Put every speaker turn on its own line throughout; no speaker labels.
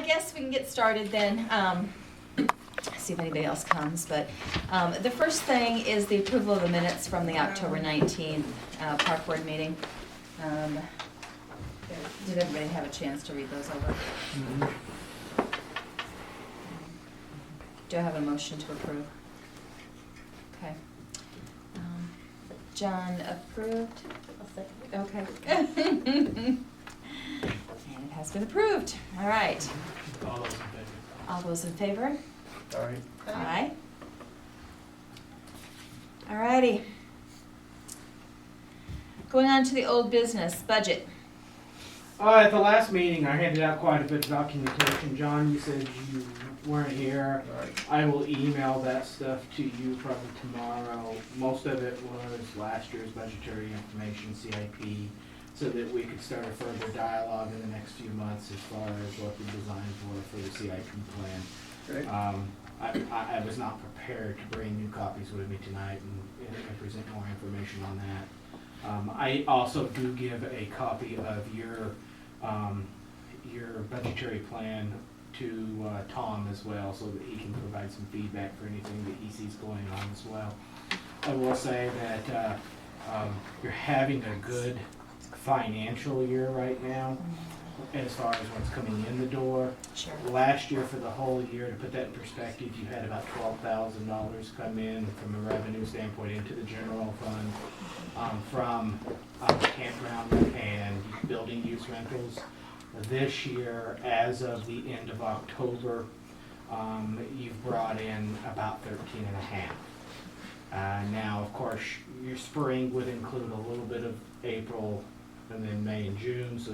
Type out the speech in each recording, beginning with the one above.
guess we can get started then. See if anybody else comes, but the first thing is the approval of the minutes from the October 19th Park Board meeting. Did everybody have a chance to read those over? Do I have a motion to approve? Okay. John approved? Okay. And it has been approved. All right.
All those in favor?
All those in favor?
All right.
Aye. All righty. Going on to the old business, budget.
At the last meeting, I handed out quite a bit of documentation. John, you said you weren't here. I will email that stuff to you probably tomorrow. Most of it was last year's budgetary information, CIP, so that we could start a further dialogue in the next few months as far as what the designs were for the CIP plan.
Great.
I was not prepared to bring new copies with me tonight and present more information on that. I also do give a copy of your budgetary plan to Tom as well, so that he can provide some feedback for anything that he sees going on as well. I will say that you're having a good financial year right now as far as what's coming in the door.
Sure.
Last year, for the whole year, to put that in perspective, you had about $12,000 come in from a revenue standpoint into the general fund from campground and building use rentals. This year, as of the end of October, you've brought in about 13 and a half. Now, of course, your spring would include a little bit of April and then May and June, so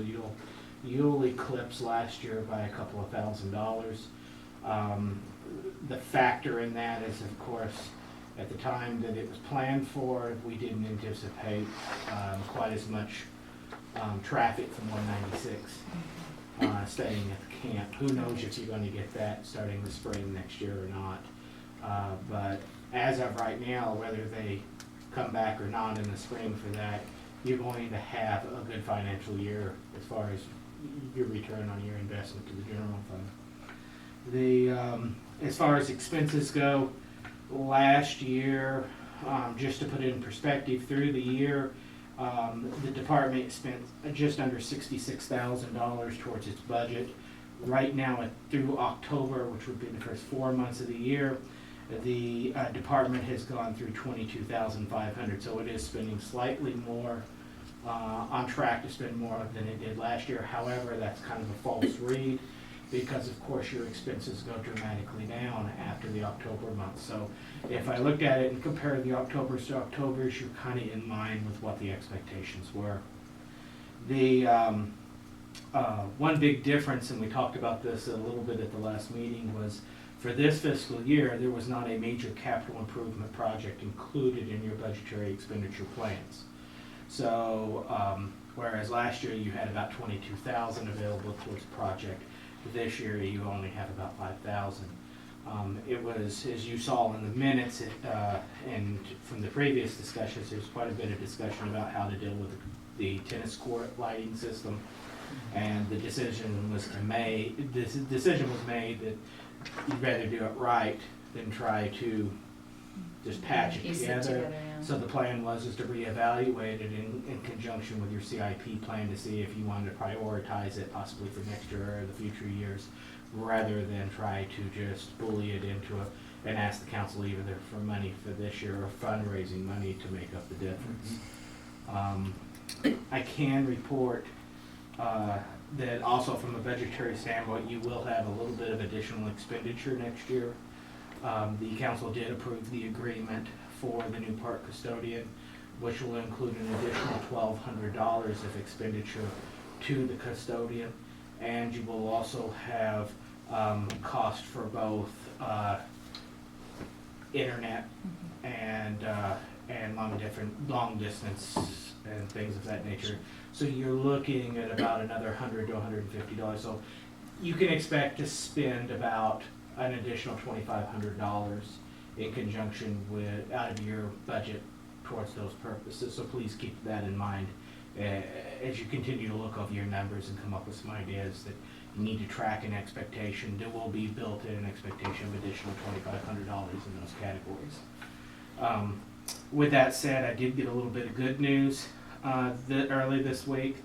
you'll eclipse last year by a couple of $1,000s. The factor in that is, of course, at the time that it was planned for, we didn't anticipate quite as much traffic from 196 staying at the camp. Who knows if you're going to get that starting the spring next year or not. But as of right now, whether they come back or not in the spring for that, you're going to have a good financial year as far as your return on your investment to the general fund. As far as expenses go, last year, just to put it in perspective, through the year, the department spent just under $66,000 towards its budget. Right now, through October, which would be the first 4 months of the year, the department has gone through $22,500, so it is spending slightly more, on track to spend more than it did last year. However, that's kind of a false read, because of course your expenses go dramatically down after the October month. So if I looked at it and compared the Octobers to Octobers, you're kind of in line with what the expectations were. The one big difference, and we talked about this a little bit at the last meeting, was for this fiscal year, there was not a major capital improvement project included in your budgetary expenditure plans. So whereas last year you had about $22,000 available towards the project, this year you only have about $5,000. It was, as you saw in the minutes and from the previous discussions, there's quite a bit of discussion about how to deal with the tennis court lighting system, and the decision was made that you'd rather do it right than try to just patch it together.
Yeah.
So the plan was to reevaluate it in conjunction with your CIP plan to see if you wanted to prioritize it possibly for next year or the future years, rather than try to just bully it into and ask the council either for money for this year or fundraising money to make up the difference. I can report that also from a budgetary standpoint, you will have a little bit of additional expenditure next year. The council did approve the agreement for the new park custodian, which will include an additional $1,200 of expenditure to the custodian, and you will also have cost for both internet and long distance and things of that nature. So you're looking at about another $100 to $150. So you can expect to spend about an additional $2,500 in conjunction with out of your budget towards those purposes. So please keep that in mind as you continue to look over your numbers and come up with some ideas that you need to track an expectation. There will be built-in an expectation of additional $2,500 in those categories. With that said, I did get a little bit of good news early this week.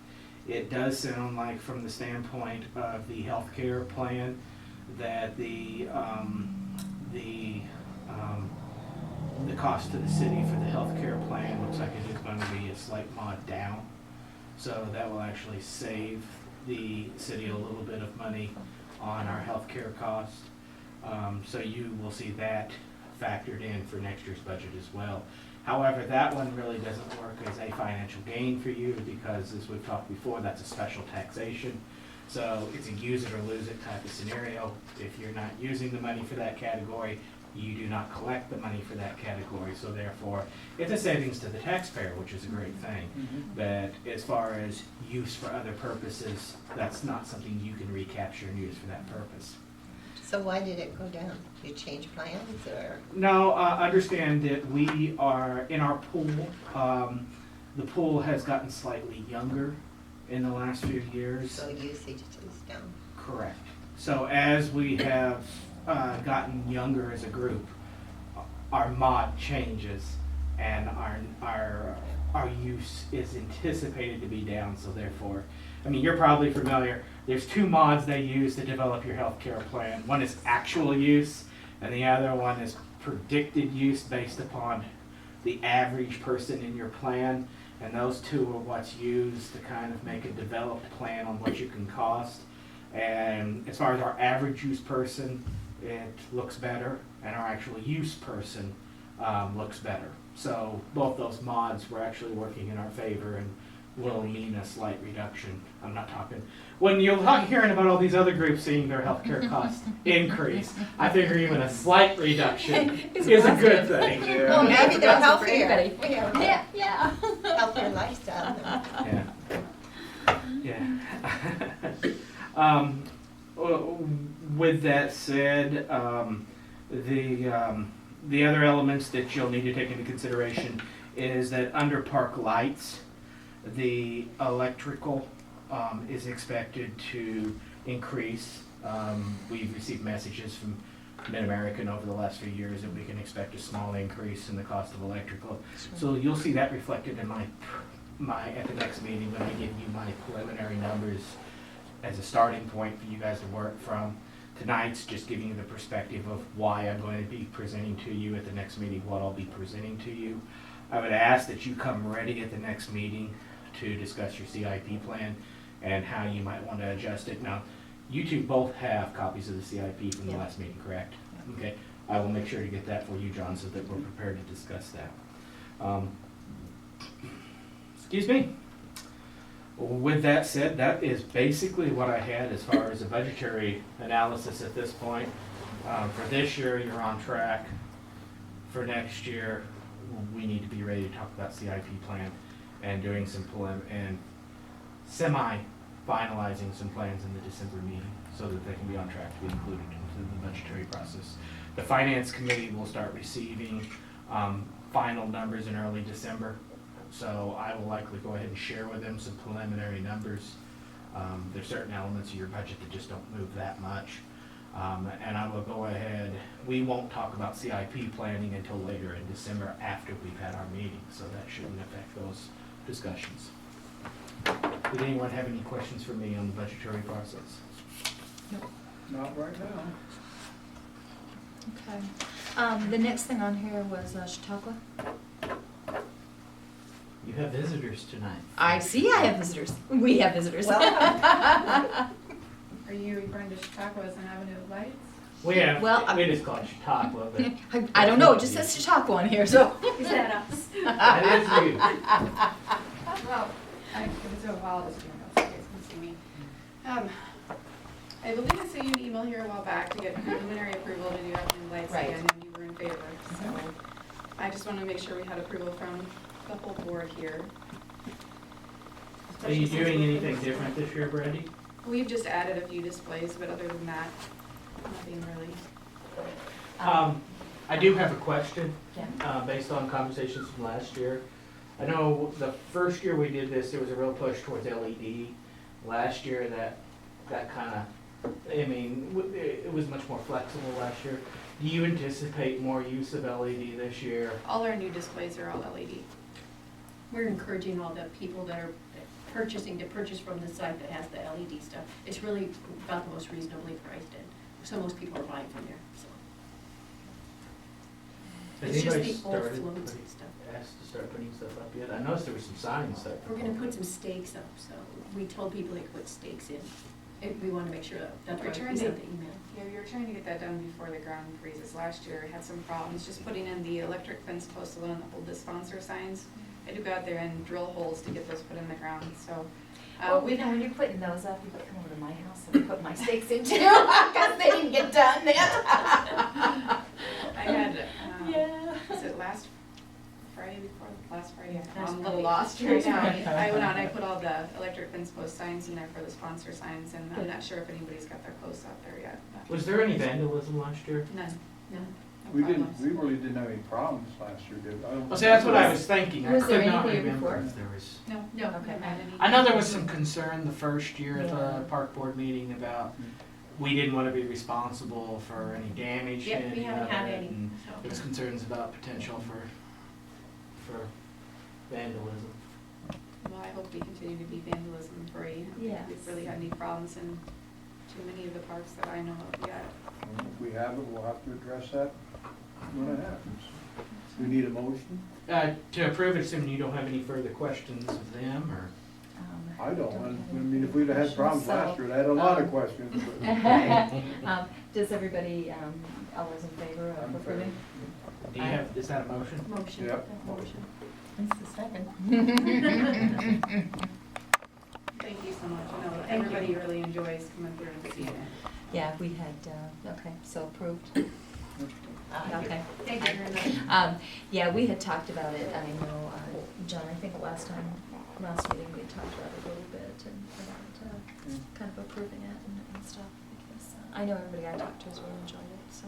It does sound like, from the standpoint of the healthcare plan, that the cost to the city for the healthcare plan looks like it is going to be a slight mod down. So that will actually save the city a little bit of money on our healthcare cost. So you will see that factored in for next year's budget as well. However, that one really doesn't work as a financial gain for you because, as we've talked before, that's a special taxation. So it's a use it or lose it type of scenario. If you're not using the money for that category, you do not collect the money for that category. So therefore, it's a savings to the taxpayer, which is a great thing. But as far as use for other purposes, that's not something you can recapture and use for that purpose.
So why did it go down? You change plans or?
No, understand that we are in our pool. The pool has gotten slightly younger in the last few years.
So usage is down.
Correct. So as we have gotten younger as a group, our mod changes and our use is anticipated to be down. So therefore, I mean, you're probably familiar. There's two mods they use to develop your healthcare plan. One is actual use, and the other one is predicted use based upon the average person in your plan. And those two are what's used to kind of make a developed plan on what you can cost. And as far as our average use person, it looks better, and our actual use person looks better. So both those mods were actually working in our favor and will mean a slight reduction. I'm not talking, when you're hearing about all these other groups seeing their healthcare costs increase, I figure even a slight reduction is a good thing.
Well, maybe they're
Awesome for
healthier.
everybody.
We have a
Yeah.
healthier lifestyle now.
Yeah. With that said, the other elements that you'll need to take into consideration is that under park lights, the electrical is expected to increase. We've received messages from Mid-American over the last few years that we can expect a small increase in the cost of electrical. So you'll see that reflected in my at the next meeting when I give you my preliminary numbers as a starting point for you guys to work from. Tonight's just giving you the perspective of why I'm going to be presenting to you at the next meeting, what I'll be presenting to you. I would ask that you come ready at the next meeting to discuss your CIP plan and how you might want to adjust it. Now, you two both have copies of the CIP from the
Yeah.
last meeting, correct? Okay, I will make sure to get that for you, John, so that we're prepared to discuss that. Excuse me. With that said, that is basically what I had as far as a budgetary analysis at this point. For this year, you're on track. For next year, we need to be ready to talk about CIP plan and doing some and semi-finalizing some plans in the December meeting so that they can be on track to be included into the budgetary process. The Finance Committee will start receiving final numbers in early December. So I will likely go ahead and share with them some preliminary numbers. There's certain elements of your budget that just don't move that much. And I will go ahead, we won't talk about CIP planning until later in December after we've had our meeting, so that shouldn't affect those discussions. Did anyone have any questions for me on the budgetary process?
Not right now.
Okay. The next thing on here was Chautauqua.
You have visitors tonight.
I see I have visitors. We have visitors.
Welcome.
Are you referring to Chautauqua as an avenue of lights?
We have,
Well,
we just call it Chautauqua, but
I don't know, it just says Chautauqua on here, so.
Is that us?
that is you.
Well, it's been a while this year, so you guys can see me. I believe I sent you an email here a while back to get preliminary approval to do avenue of lights
Right.
again, and you were in favor. So I just want to make sure we had approval from the whole board here.
Are you
Especially since
doing
we're-
anything different this year, Brandy?
We've just added a few displays, but other than that, nothing really.
I do have a question,
Yeah.
based on conversations from last year. I know the first year we did this, there was a real push towards LED. Last year, that kind of I mean, it was much more flexible last year. Do you anticipate more use of LED this year?
All our new displays are all LED.
We're encouraging all the people that are purchasing to purchase from the site that has the LED stuff. It's really about the most reasonably priced, and so most people are buying from there, so.
Has
It's just
anybody
the old
started
floats
putting-
and stuff.
asked to start putting stuff up yet? I noticed there were some signs that.
We're gonna put some stakes up, so we told people they could put stakes in. We wanna make sure that's
We're
why
trying
we
to-
sent the email.
Yeah, we were trying to get that done before the ground freezes. Last year, we had some problems just putting in the electric fence posts alone that hold the sponsor signs. I had to go out there and drill holes to get those put in the ground, so.
Well,
we
when you're putting those up, you could come over to my house and put my stakes in too, because they didn't get done yet.
I had,
Yeah.
was it last Friday before, last Friday?
Last
I'm a little
Friday.
lost right now. I went out and I put all the electric fence post signs in there for the sponsor signs, and I'm not sure if anybody's got their posts out there yet. but
Was there any vandalism last year?
None,
No.
no
We didn't,
problems.
we really didn't have any problems last year, did we? I don't
Well, see, that's what I
think
was thinking. I
Was there
could not
any the year
remember
before?
if there was.
No,
No,
we haven't had any.
I know there was some concern the first year at
Yeah.
the park board meeting about, we didn't want to be responsible for any damage to
Yep, we
any
haven't
of
had
it,
any,
and
so.
there was concerns about potential for vandalism.
Well, I hope we continue to be vandalism free. I don't think
Yes.
We've really had any problems in too many of the parks that I know of yet.
If we have it, we'll have to address that when it happens. We need a motion?
To approve it, assuming you don't have any further questions of them, or?
I don't,
have
I
any
mean, if we'd have had problems
questions,
last
so,
year, I had a lot of
um,
questions, but.
Does everybody, all those in favor
I'm
of
in
approving?
Do you have, is that a motion?
Motion.
Yep.
Motion.
It's the second.
Thank you so much. I know
Thank you.
everybody really enjoys coming through and seeing it.
Yeah, we had, okay, so approved. Okay.
Thank you very much.
Yeah, we had talked about it, I know, John, I think last meeting, we had talked about it a little bit and about, kind of approving it and stuff, because, I know everybody I talked to has really enjoyed it, so.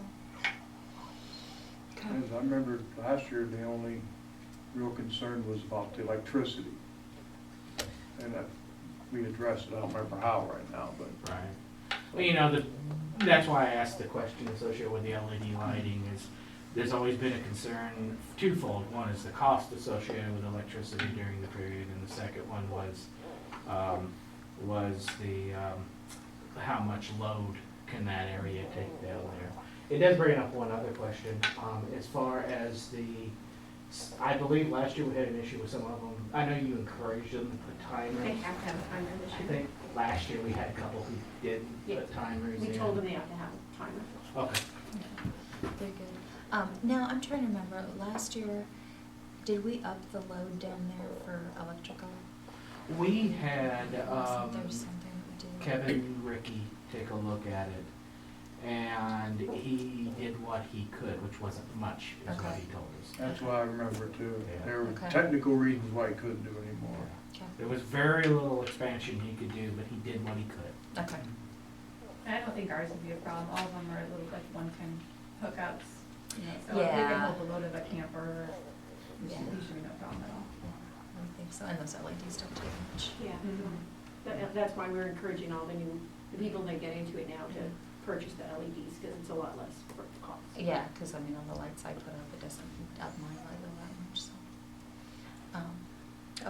Okay.
As I remember last year, the only real concern was about the electricity. And we addressed it, I don't remember how right now, but.
Right. Well, you know, that's why I asked the question associated with the LED lighting is, there's always been a concern twofold. One is the cost associated with electricity during the period, and the second one was the, how much load can that area take down there? It does bring up one other question, as far as I believe last year we had an issue with some of them. I know you encouraged them to put timers.
They have to have a timer this
I
year.
think last year we had a couple who didn't
Yeah.
put timers in.
We told them they have to have a timer.
Okay.
Very good. Now, I'm trying to remember, last year, did we up the load down there for electrical?
We had,
Wasn't there something we did?
Kevin Ricky take a look at it, and he did what he could, which wasn't much, is what
Okay.
he told us.
That's what I remember too.
Yeah.
There were
Okay.
technical reasons why he couldn't do anymore.
Okay.
There was very little expansion he could do, but he did what he could.
Okay.
I don't think ours would be a problem. All of them are little like one-time hookups, you know, so if they
Yeah.
can hold the load of a camper, it
Yeah.
should be no problem at all.
I don't think so, and those LEDs don't take much.
Yeah.
Mhm.
That's why we're encouraging all the people that get into it now to purchase the LEDs, because it's a lot less for the cost.
Yeah, because I mean, on the lights I put up, it doesn't up my light bill that much, so.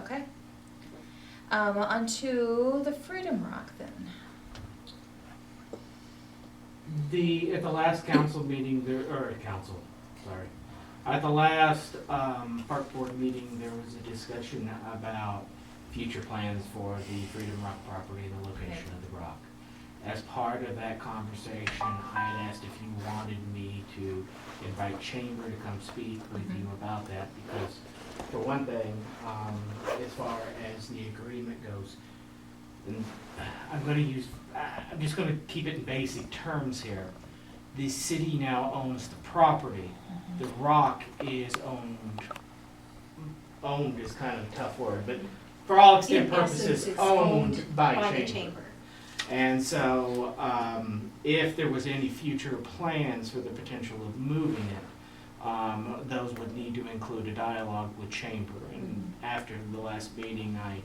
Okay. On to the Freedom Rock then.
At the last council meeting, at the last, park board meeting, there was a discussion about future plans for the Freedom Rock property and the location of the rock. As part of that conversation, I had asked if you wanted me to invite Chamber to come speak with you about that, because for one thing, as far as the agreement goes, and I'm just gonna keep it in basic terms here. The city now owns the property. The rock is owned is kind of a tough word, but for all extent
In
purposes,
essence, it's
owned by
the
Chamber.
chamber.
And so, if there was any future plans for the potential of moving it, those would need to include a dialogue with Chamber. And after the last meeting, I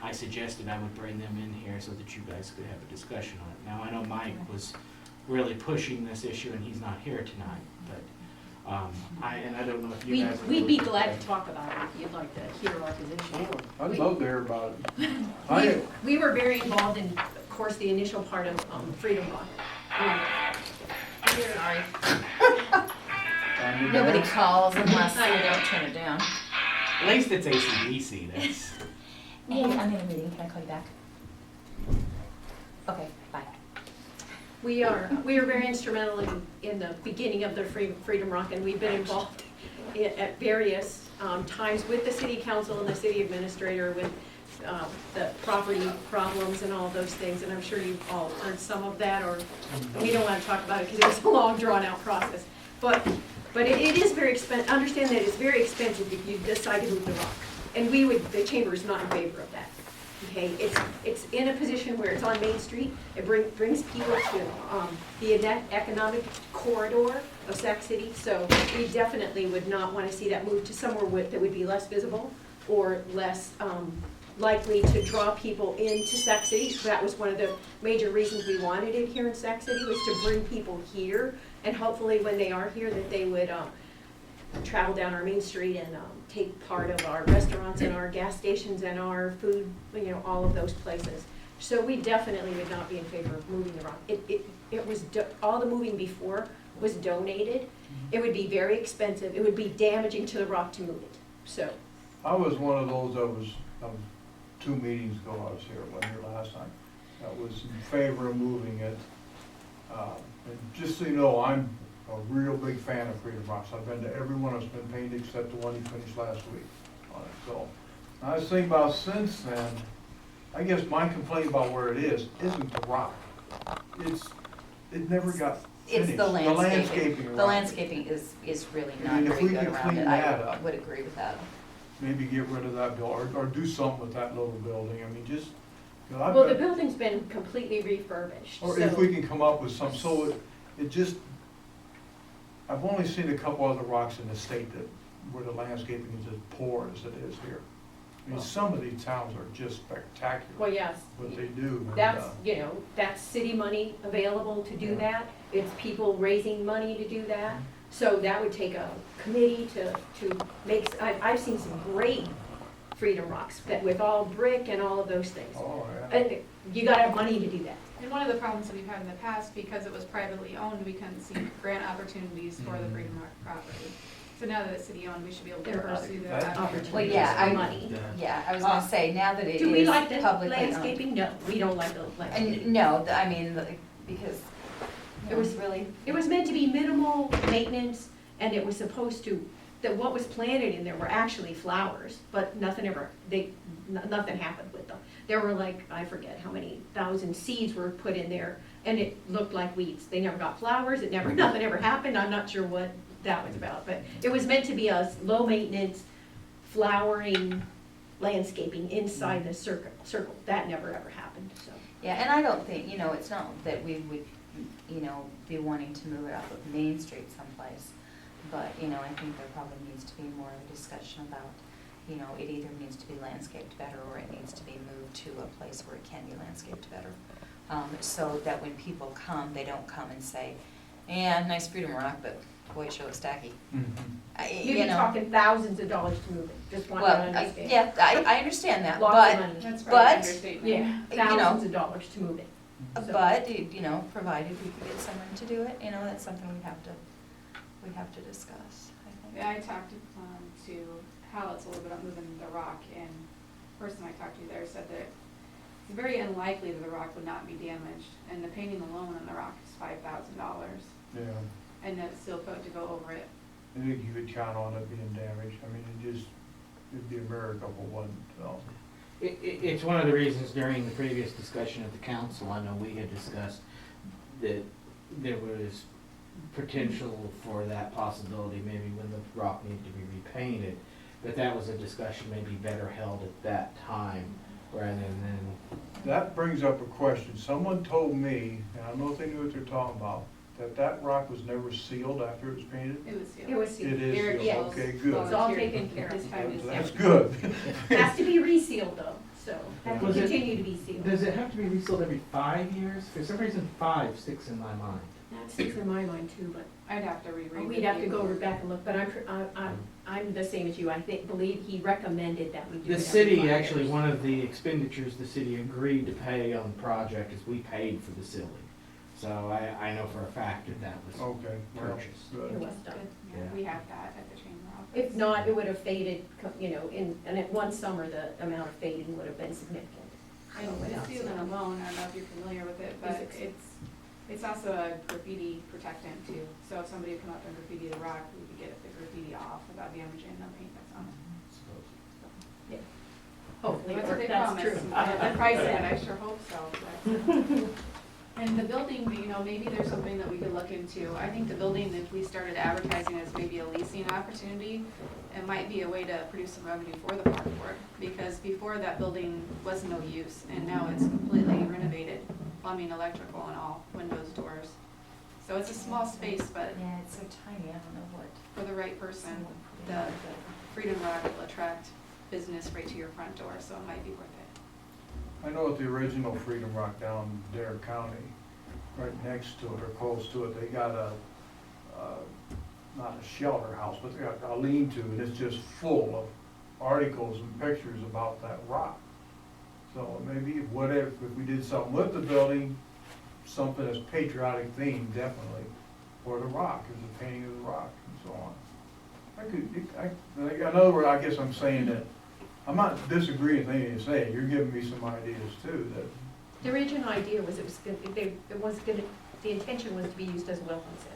I suggested I would bring them in here so that you guys could have a discussion on it. Now, I know Mike was really pushing this issue and he's not here tonight, but, I don't know if you guys.
We'd be glad to talk about it if you'd like to hear our position.
I'd love to hear about it.
We were very involved in, of course, the initial part of Freedom Rock.
Sorry.
I mean,
Nobody
that's-
calls unless
I
I
know.
don't turn it down.
At least it's AC/DC, that's.
Hey, I'm in a meeting, can I call you back? Okay, bye.
We are very instrumental in the beginning of the Freedom Rock, and we've been involved at various times with the city council and the city administrator with the property problems and all those things, and I'm sure you've all heard some of that, or we don't want to talk about it because it was a long, drawn-out process. But it is very expensive, understand that it's very expensive if you decide to move the rock. And the chamber is not in favor of that. Okay, it's in a position where it's on Main Street, it brings people to the economic corridor of Sac City, so we definitely would not want to see that move to somewhere that would be less visible or less likely to draw people into Sac City. So that was one of the major reasons we wanted it here in Sac City, was to bring people here, and hopefully when they are here that they would travel down our Main Street and take part of our restaurants and our gas stations and our food, all of those places. So we definitely would not be in favor of moving the rock. It was, all the moving before was donated. It would be very expensive. It would be damaging to the rock to move it, so.
I was one of those that was, 2 meetings ago, I was here, wasn't here last time, that was in favor of moving it. And just so you know, I'm a real big fan of Freedom Rocks. I've been to every one that's been painted except the one he finished last week on it. So I was thinking about since then, I guess my complaint about where it is isn't the rock. It never got finished.
It's the landscaping.
around
The
it.
landscaping is really
I
not
mean, if
very
we
good
could
around
clean
it.
that
I
up.
would agree with that.
Maybe get rid of that building, or do something with that little building. I mean, just, I've
Well, the
got-
building's been completely refurbished,
or
so.
if we can come up with some, so it just, I've only seen a couple other rocks in the state where the landscaping is as poor as it is here. I mean, some of these towns are just spectacular,
Well, yes.
what they do. and,
That's, that's city money available to do
Yeah.
that. It's people raising money to do that. So that would take a committee to make, I've seen some great Freedom Rocks that with all brick and all of those things.
Oh, yeah.
And you gotta have money to do that.
And one of the problems that we've had in the past, because it was privately owned, we couldn't see grant opportunities for the Freedom Rock property. So now that it's city owned, we should be able to
There are
pursue
other
that.
opportunities.
Well, yeah,
for money.
Yeah, I was gonna say, now that it
Do we
is
like the
publicly owned.
landscaping? No, we don't like the landscaping.
And no, I mean, because
It was
really.
It was meant to be minimal maintenance, and it was supposed to, that what was planted in there were actually flowers, but nothing happened with them. There were like, I forget how many thousand seeds were put in there, and it looked like weeds. They never got flowers, nothing ever happened. I'm not sure what that was about, but it was meant to be a low-maintenance, flowering landscaping inside the circle. That never ever happened, so.
Yeah, and I don't think, it's not that we would, be wanting to move it off of Main Street someplace. But, I think there probably needs to be more of a discussion about, it either needs to be landscaped better or it needs to be moved to a place where it can be landscaped better. So that when people come, they don't come and say, yeah, nice Freedom Rock, but boy, it looks tacky.
Mhm.
You'd be talking thousands of dollars to move it, just want to
Well,
understand.
yeah, I understand that,
Lots of
but,
money.
That's
But-
probably an understatement.
Yeah,
you know.
thousands of dollars to move it. So-
provided we could get someone to do it, that's something we have to discuss, I think.
Yeah, I talked to Hallett's a little bit about moving the rock, and the person I talked to there said that it's very unlikely that the rock would not be damaged, and the painting alone on the rock is $5,000,
Yeah,
and that seal coat to go over it.
I think you could count on it being damaged. I mean, it'd be a miracle if it wasn't, so.
It's one of the reasons during the previous discussion at the council, I know we had discussed that there was potential for that possibility, maybe when the rock needed to be repainted. But that was a discussion maybe better held at that time, rather than,
That brings up a question. Someone told me, and I don't know if they knew what they're talking about, that rock was never sealed after it was painted?
It was sealed.
It was sealed.
It is
Eric
sealed,
Schultz
okay, good.
It's all
volunteered
taken care of.
his time to
That's
seal.
good.
Has to be resealed though, so have to
Was it-
continue to be sealed.
Does it have to be resealed every 5 years? For some reason, 5 sticks in my mind.
That sticks in my mind too, but
I'd have to reread.
we'd have to go back and look, but I'm the same as you, I believe he recommended that we do it
The
every
city,
5
actually,
years.
one of the expenditures the city agreed to pay on the project is we paid for the ceiling. So I know for a fact that that was
Okay, well,
purchased.
It
good.
was done.
Yeah,
Yeah.
we have that at the chamber office.
If not, it would have faded, and at one summer, the amount of fading would have been significant.
And
So
the
without
ceiling
sealing.
alone, I don't know if you're familiar with it, but
Is
it's also a graffiti protectant too. So if somebody would come up and graffiti the rock, we could get the graffiti off without damaging the paint that's on it.
Hopefully,
That's what they
that's
promise.
true.
The price of it, I sure hope so. but- And the building, maybe there's something that we could look into. I think the building, if we started advertising as maybe a leasing opportunity, it might be a way to produce some revenue for the park board. Because before that building was no use, and now it's completely renovated, plumbing, electrical, and all, windows, doors. So it's a small space, but
Yeah, it's so tiny, I don't know what.
for the right person,
someone put in
the
there,
Freedom Rock will attract business right to your front door, so it might be worth it.
I know at the original Freedom Rock down Dare County, right next to it or close to it, they got not a shelter house, but they got a lean-to, and it's just full of articles and pictures about that rock. So maybe if we did something with the building, something that's patriotic themed, definitely, for the rock, is the painting of the rock and so on. In other words, I guess I'm saying that, I'm not disagreeing with anything you say, you're giving me some ideas too, that,
The original idea was the intention was to be used as a welcome center.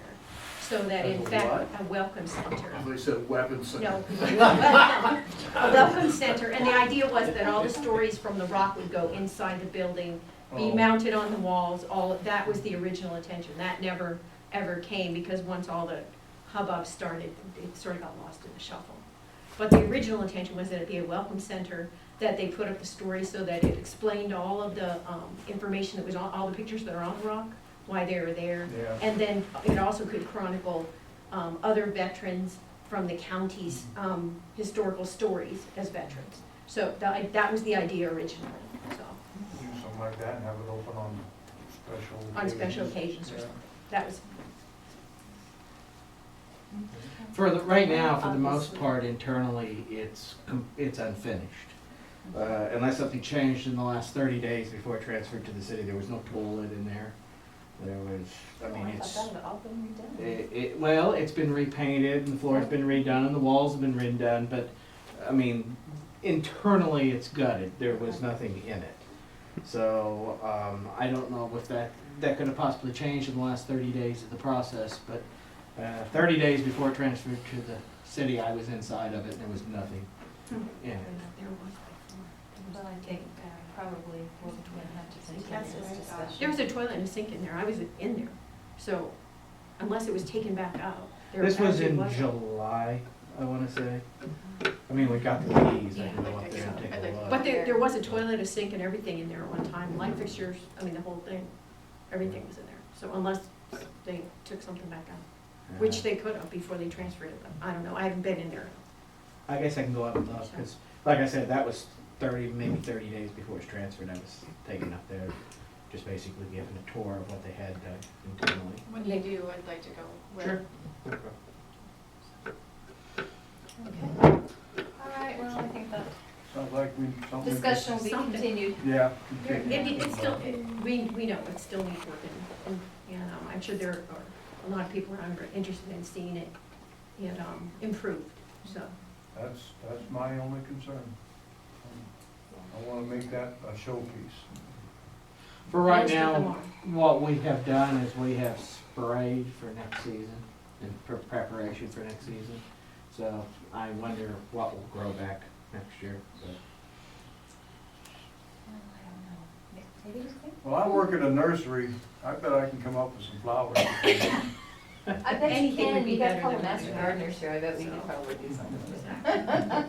So that in
As a
fact, a welcome center.
They said weapons.
No, a welcome center, and the idea was that all the stories from the rock would go inside the building, be
Oh.
mounted on the walls, that was the original intention. That never, ever came, because once all the hubbub started, it sort of got lost in the shuffle. But the original intention was that it'd be a welcome center, that they put up the story so that it explained all of the information that was on, all the pictures that are on the rock, why they were there.
yeah.
And then it also could chronicle other veterans from the county's historical stories as veterans. So that was the idea originally, so,
Do something like that and have it open on special
occasions or
Yeah.
something. That was,
Right now, for the most part, internally, it's unfinished. Unless something changed in the last 30 days before it transferred to the city, there was no toilet in there. There was, I mean, it's,
thought that had all been redone.
well, it's been repainted, and the floor's been redone, and the walls have been redone, but, I mean, internally, it's gutted. There was nothing in it. So, I don't know if that could have possibly changed in the last 30 days of the process, but 30 days before it transferred to the city, I was inside of it, and there was nothing in it.
there was
Well, I think probably we're gonna have to continue
That's
this
what I thought.
discussion.
There was a toilet and a sink in there, I was in there, so unless it was taken back out. there
This was
actually
in
wasn't.
July, I wanna say. I mean, we got the keys, I can go up there and take
I'd
a
like to-
look.
But there was a toilet, a sink, and everything in there at one time, light fixtures, I mean, the whole thing, everything was in there. So unless they took something back out, which they could have before they transferred it, but I don't know, I haven't been in there.
I guess I can go up and look, because, like I said, that was 30 days before it was transferred. I was taken up there, just basically given a tour of what they had internally.
When you do, I'd like to go with.
Sure.
Okay. All right, well, I think that
Sounds like something.
discussion will be
Something.
continued.
Yeah.
It's still, we know it still needs work, and, I'm sure there are a lot of people around who are interested in seeing it, improved, so.
That's my only concern. I wanna make that a showpiece.
For right
Most of them
now,
are.
what we have done is we have sprayed for next season, in preparation for next season. So I wonder what will grow back next year, but.
Well, I don't know. Maybe you think?
Well, I work at a nursery, I bet I can come up with some flowers.
I bet you
Anything would
can,
be
you got a
better
couple
than
master
that.
gardeners here, I bet we could probably do something with that.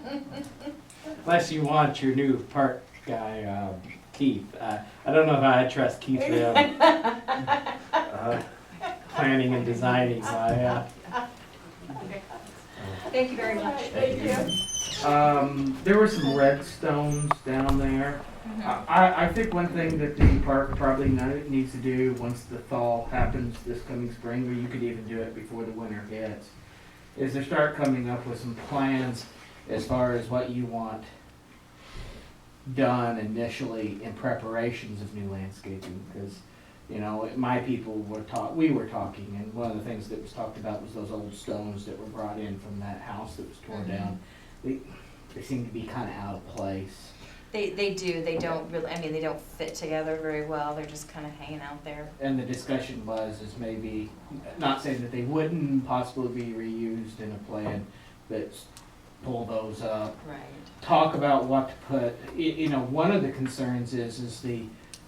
Unless you want your new park guy, Keith. I don't know if I trust Keith with planning and designing, so
Okay.
Thank you very much.
There were some red stones down there. I think one thing that the park probably needs to do once the thaw happens this coming spring, or you could even do it before the winter hits, is to start coming up with some plans as far as what you want done initially in preparations of new landscaping. Because, you know, my people we were talking, and one of the things that was talked about was those old stones that were brought in from that house that was torn down. They seem to be kind of out of place.
They do, they don't really, I mean, they don't fit together very well, they're just kind of hanging out there.
And the discussion is maybe, not saying that they wouldn't possibly be reused in a plan, but pull those up.
Right.
Talk about what to put, you know, one of the concerns is the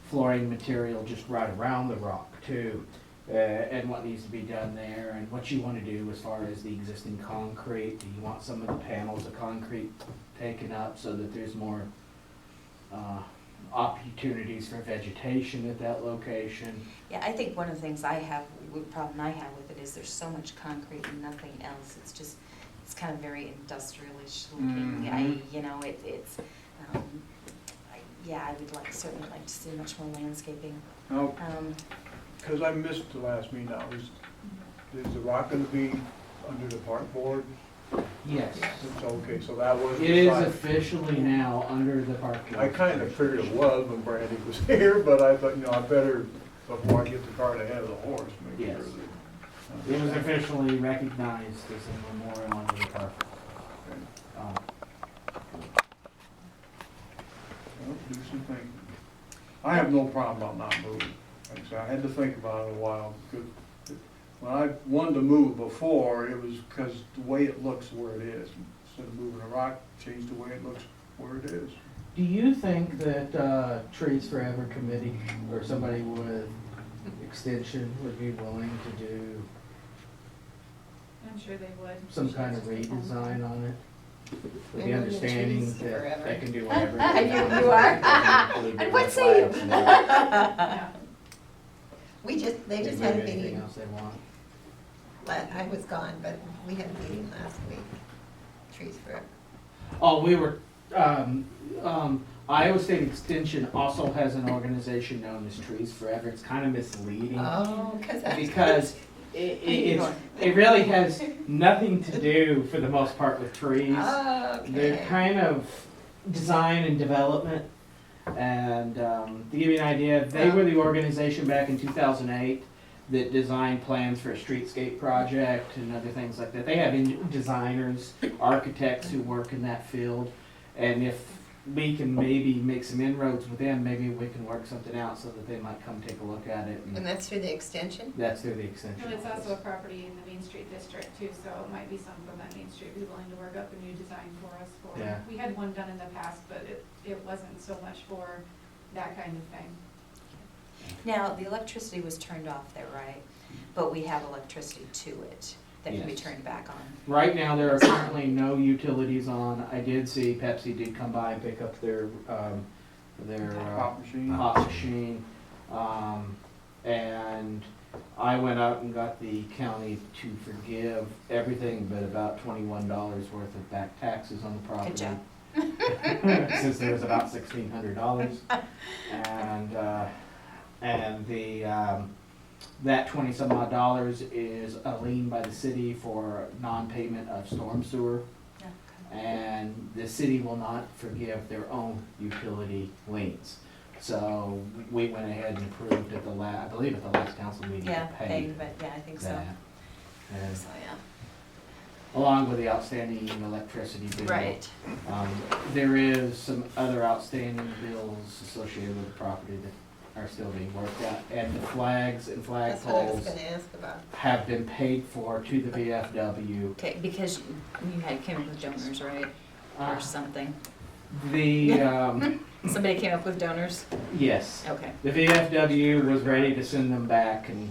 flooring material just right around the rock too. And what needs to be done there, and what you want to do as far as the existing concrete. Do you want some of the panels of concrete taken up so that there's more opportunities for vegetation at that location?
Yeah, I think one of the things problem I have with it is there's so much concrete and nothing else. It's just, it's kind of very industrial-ish looking. I would certainly like to see much more landscaping.
Now, because I missed the last meeting now, is the rock gonna be under the park board?
Yes.
It's okay, so that was.
It is officially now under the park.
I kind of figured it was when Brandy was here, but I thought, I better, before I get the cart ahead of the horse, make
Yes.
sure that.
It was officially recognized as a memorial under the park.
Well, do some thinking. I have no problem about not moving. Like I said, I had to think about it a while, because when I wanted to move before, it was because the way it looks where it is. Instead of moving a rock, change the way it looks where it is.
Do you think that Trees Forever Committee or somebody with extension would be willing to do
I'm sure they would.
some kind of redesign on it? With the
Maybe
understanding
trees
that
forever.
they can do whatever.
You are? And what say you?
Yeah.
They just
Maybe
had a
anything
meeting,
else they want.
I was gone, but we had a meeting last week, Trees Forever.
Oh, we were, Iowa State Extension also has an organization known as Trees Forever. It's kind of misleading.
Oh,
Because it really has nothing to do, for the most part, with trees. They're
Okay.
kind of design and development. And to give you an idea, they were the organization back in 2008 that designed plans for a streetscape project and other things like that. They have designers, architects who work in that field. And if we can maybe make some inroads with them, maybe we can work something out so that they might come take a look at it.
And that's through the extension?
That's through the extension.
And it's
office.
also a property in the Main Street district too, so it might be some from that Main Street be willing to work up a new design for us for.
Yeah.
We had one done in the past, but it wasn't so much for that kind of thing.
Now, the electricity was turned off there, right? But we have electricity to it that can be
Yes.
turned back on.
Right now, there are currently no utilities on. I did see Pepsi did come by and pick up their
Pop machine.
hot machine. And I went out and got the county to forgive everything but about $21 worth of back taxes on the property.
Good job.
Since there was about $1,600. And that 20-some odd dollars is a lien by the city for non-payment of storm sewer. And the city will not forgive their own utility liens. So we went ahead and approved at I believe at the last council meeting
Yeah,
to pay
paid, but yeah, I think so.
that. And
So, yeah.
along with the outstanding electricity bill.
Right.
There is some other outstanding bills associated with the property that are still being worked out. And the flags and
That's what I was
flagpoles
gonna ask about.
have been paid for to the VFW.
Okay, because you came up with donors, right?
Uh,
Or something. Somebody came up with donors?
Yes.
Okay.
The VFW was ready to send them back, and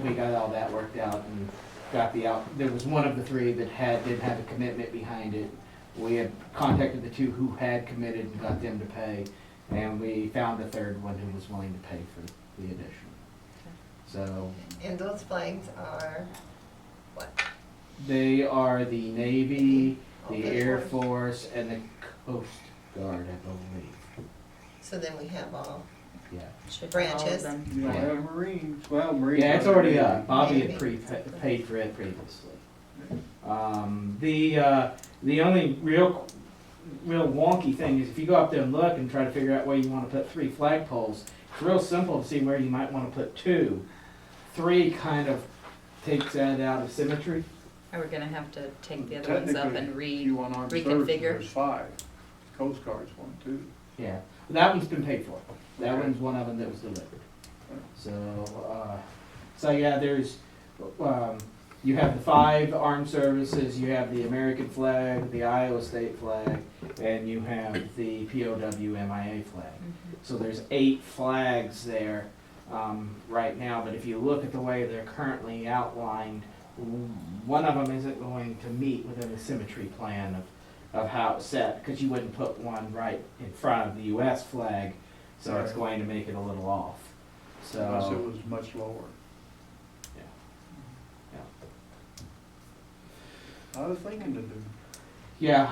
we got all that worked out and got there was one of the three that did have a commitment behind it. We had contacted the two who had committed and got them to pay, and we found a third one who was willing to pay for the addition. So
And those flags are what?
they are the Navy, the
Okay.
Air Force, and the Coast Guard, I believe.
So then we have all,
Yeah.
Should be all of
Branches.
them.
You don't
Yeah.
have Marines, well, Marines.
Yeah, it's
are
already
Navy.
up. Bobby had
Maybe.
paid for it previously. The only real wonky thing is if you go up there and look and try to figure out where you want to put 3 flagpoles, it's real simple to see where you might want to put 2. 3 kind of takes that out of symmetry.
Are we gonna have to take the other ones up
Technically,
and
if you want armed services,
reconfigure?
there's 5. Coast Guard's one too.
Yeah, that one's been paid for. That
Okay.
one's one of them that was delivered. So yeah, there's, you have the 5 armed services, you have the American flag, the Iowa state flag, and you have the POW MIA flag. So there's 8 flags there right now, but if you look at the way they're currently outlined, one of them isn't going to meet within the symmetry plan of how it's set, because you wouldn't put one right in front of the US flag, so it's
Right.
going to make it a little off.
Unless it
So,
was much lower.
yeah.
I was thinking to do.
Yeah.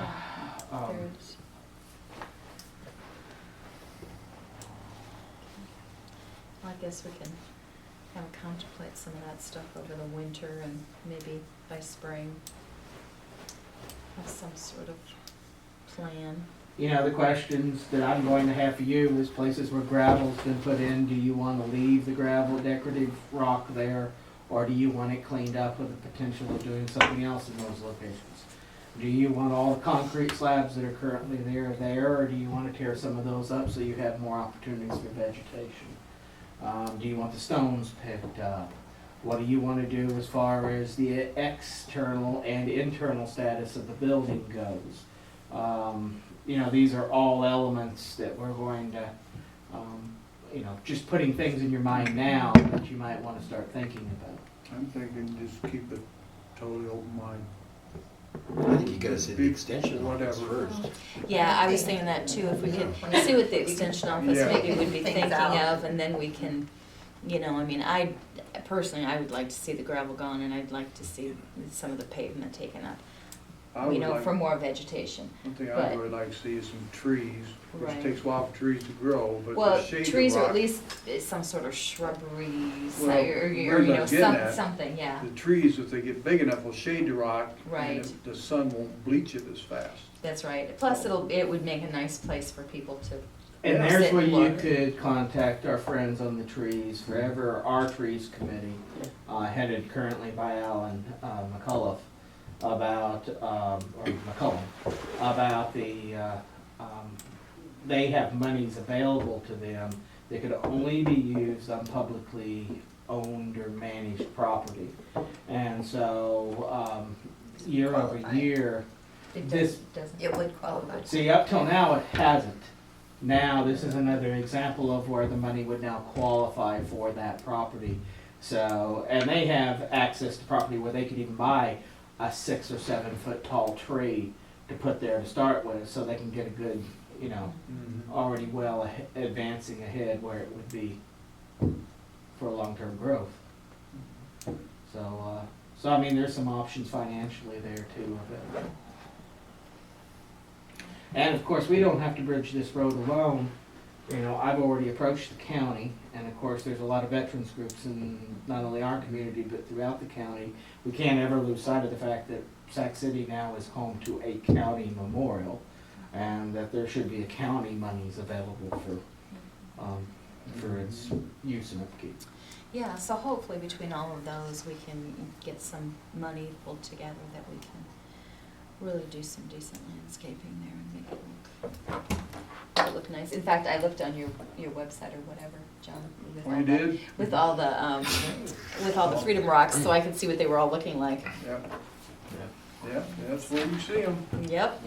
There's- Well, I guess we can kind of contemplate some of that stuff over the winter and maybe by spring have some sort of plan.
You know, the questions that I'm going to have for you is places where gravel's been put in, do you want to leave the gravel decorative rock there? Or do you want it cleaned up with the potential of doing something else in those locations? Do you want all the concrete slabs that are currently there, or do you want to tear some of those up so you have more opportunities for vegetation? Do you want the stones picked up? What do you want to do as far as the external and internal status of the building goes? You know, these are all elements that we're going to, you know, just putting things in your mind now that you might want to start thinking about.
I'm thinking just keep it totally open mind.
I think you gotta see the extension office
Whatever.
first.
Yeah, I was thinking that too, if we could see what the extension office
Yeah.
maybe would be
Things
thinking
out.
of, and then we can, you know, I mean, personally, I would like to see the gravel gone, and I'd like to see some of the pavement taken up,
I
you
would
know,
like,
for more vegetation.
one thing
but-
I'd really like to see is some trees, which
Right.
takes a while for trees to grow, but
Well,
the shade
trees
of
or
rock.
at least some sort of shrubbery,
Well,
or,
where's
you
I
know,
getting at?
something, yeah,
The trees, if they get big enough, will shade the rock.
Right.
And the sun won't bleach it as fast.
that's right. Plus, it would make a nice place for people to,
And
Yeah.
there's
Sit
where
and
you
look.
could contact our friends on the trees, Forever Our Trees Committee, headed currently by Alan McCullough, about, or McCullum, about they have monies available to them that could only be used on publicly owned or managed property. And so, year over
Qualify.
year,
it
This-
doesn't.
it would qualify.
see, up till now, it hasn't. Now, this is another example of where the money would now qualify for that property. So, and they have access to property where they could even buy a 6 or 7 foot tall tree to put there to start with, so they can get a good, you know, already well advancing ahead where it would be for long-term growth. So I mean, there's some options financially there too of it. And of course, we don't have to bridge this road alone. You know, I've already approached the county, and of course, there's a lot of veterans groups in not only our community, but throughout the county. We can't ever lose sight of the fact that Sac City now is home to a county memorial, and that there should be a county monies available for its use and upkeep.
Yeah, so hopefully between all of those, we can get some money pulled together that we can really do some decent landscaping there and make it look nice. In fact, I looked on your website or whatever, John, with
Oh,
all
you
the,
did?
with all the Freedom Rocks, so I could see what they were all looking like.
Yep. Yeah, that's where you see them.
Yep.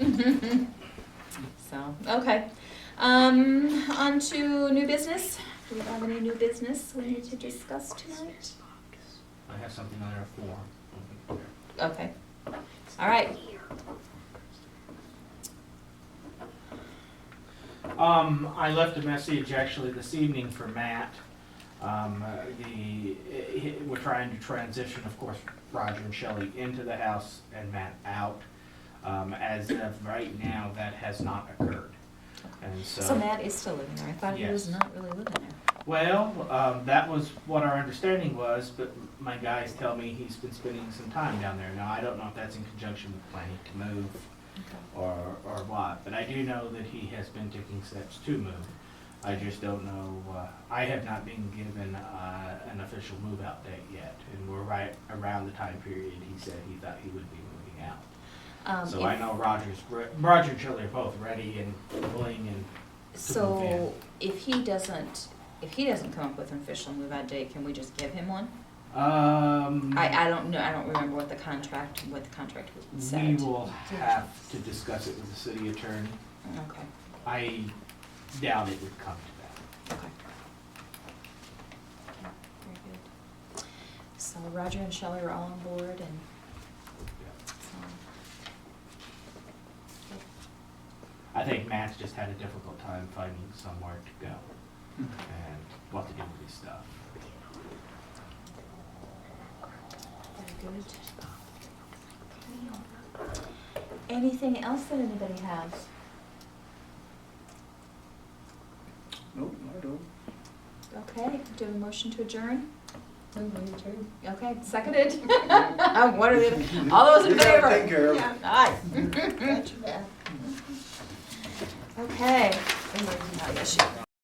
So, okay. On to new business. Do we have any new business we need to discuss tonight?
I have something on our form.
Okay. All right.
I left a message actually this evening for Matt. We're trying to transition, of course, Roger and Shelley into the house and Matt out. As of right now, that has not occurred. And
So Matt is still living there. I thought he was
Yes.
not really living there.
Well, that was what our understanding was, but my guys tell me he's been spending some time down there. Now, I don't know if that's in conjunction with planning to move
Okay.
or what, but I do know that he has been taking steps to move. I just don't know, I have not been given an official move-out date yet, and we're right around the time period he said he thought he would be moving out. So I know Roger and Shirley are both ready and willing and
So if he doesn't come up with an official move-out date, can we just give him one? I don't know, I don't remember what the contract was said.
We will have to discuss it with the city attorney.
Okay,
I doubt it would come to that.
okay. Very good. So Roger and Shelley are all on board and so.
I think Matt's just had a difficult time finding somewhere to go and what to do with his stuff.
Very good. Anything else that anybody has?
Nope, I don't.
Okay, do you have a motion to adjourn? Okay, seconded. What are the, all those in
You gotta
favor?
take care of it.
Yeah,
Aye.
gotcha, Beth.
Okay. Oh, yes, you